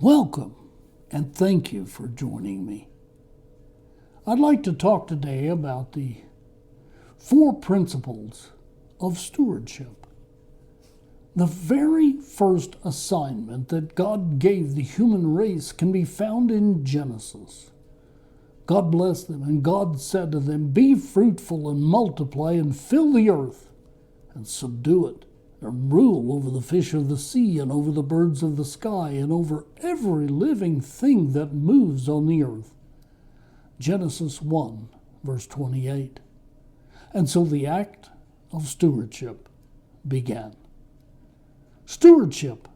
Welcome, and thank you for joining me. I'd like to talk today about the 4 principles of stewardship. The very first assignment that God gave the human race can be found in Genesis. God blessed them, and God said to them, "Be fruitful and multiply and fill the earth and subdue it, and rule over the fish of the sea and over the birds of the sky and over every living thing that moves on the earth." Genesis 1, verse 28. And so the act of stewardship began. Stewardship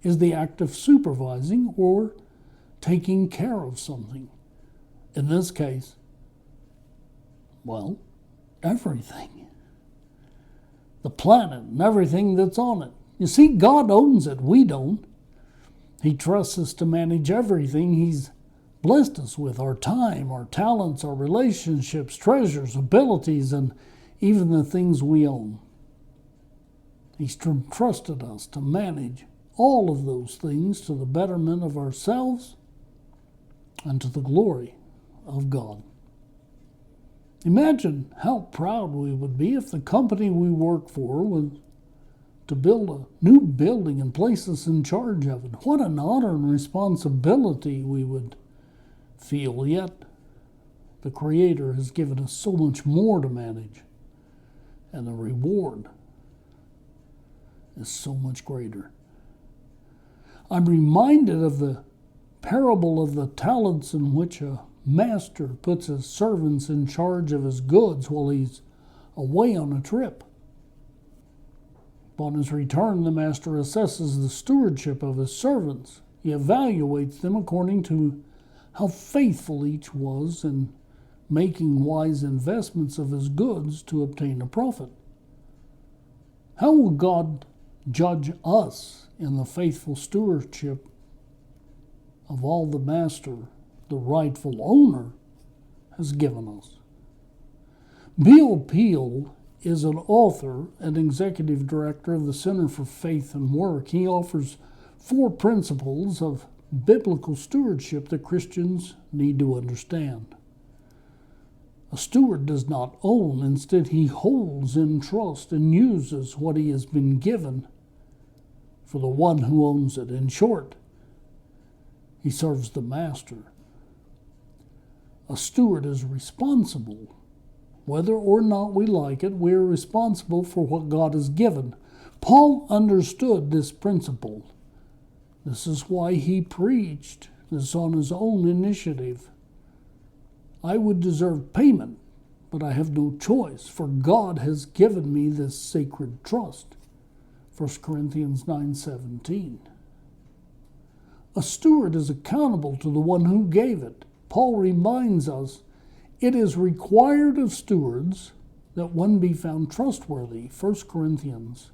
is the act of supervising or taking care of something. In this case, everything. The planet and everything that's on it. You see, God owns it. We don't. He trusts us to manage everything He's blessed us with: our time, our talents, our relationships, treasures, abilities, and even the things we own. He's trusted us to manage all of those things to the betterment of ourselves and to the glory of God. Imagine how proud we would be if the company we work for was to build a new building and place us in charge of it. What an honor and responsibility we would feel. Yet the Creator has given us so much more to manage, and the reward is so much greater. I'm reminded of the parable of the talents, in which a master puts his servants in charge of his goods while he's away on a trip. Upon his return, the master assesses the stewardship of his servants. He evaluates them according to how faithful each was in making wise investments of his goods to obtain a profit. How will God judge us in the faithful stewardship of all the master, the rightful owner, has given us? Bill Peel is an author and executive director of the Center for Faith and Work. He offers 4 principles of biblical stewardship that Christians need to understand. A steward does not own. Instead, he holds in trust and uses what he has been given for the one who owns it. In short, he serves the master. A steward is responsible. Whether or not we like it, we are responsible for what God has given. Paul understood this principle. This is why he preached this on his own initiative. I would deserve payment, but I have no choice, for God has given me this sacred trust. 1 Corinthians 9:17. A steward is accountable to the one who gave it. Paul reminds us it is required of stewards that one be found trustworthy. 1 Corinthians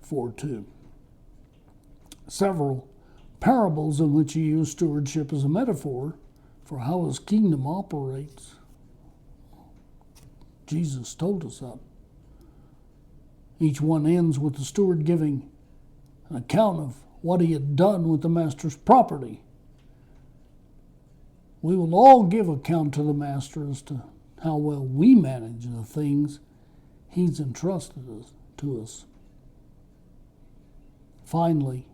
4:2. Several parables in which he used stewardship as a metaphor for how his kingdom operates. Jesus told us that. Each one ends with the steward giving an account of what he had done with the master's property. We will all give account to the master as to how well we manage the things he's entrusted to us. Finally,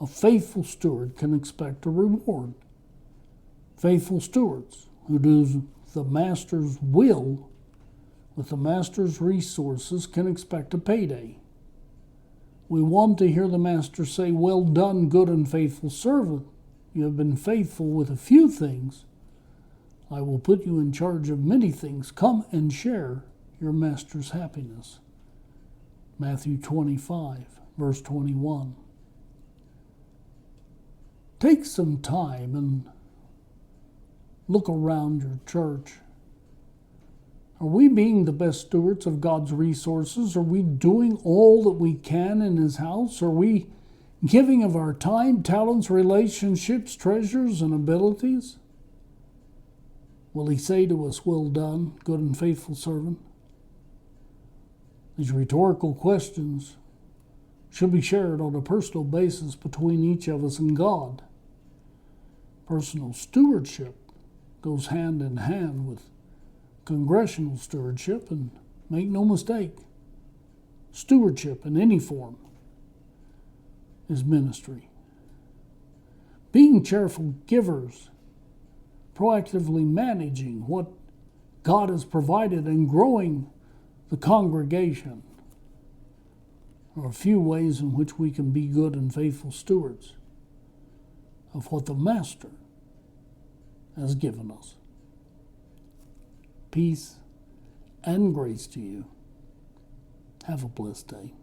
a faithful steward can expect a reward. Faithful stewards who do the master's will with the master's resources can expect a payday. We want to hear the master say, "Well done, good and faithful servant. You have been faithful with a few things. I will put you in charge of many things. Come and share your master's happiness." Matthew 25, verse 21. Take some time and look around your church. Are we being the best stewards of God's resources? Are we doing all that we can in His house? Are we giving of our time, talents, relationships, treasures, and abilities? Will He say to us, "Well done, good and faithful servant"? These rhetorical questions should be shared on a personal basis between each of us and God. Personal stewardship goes hand in hand with congregational stewardship, and make no mistake, stewardship in any form is ministry. Being cheerful givers, proactively managing what God has provided, and growing the congregation are a few ways in which we can be good and faithful stewards of what the Master has given us. Peace and grace to you. Have a blessed day.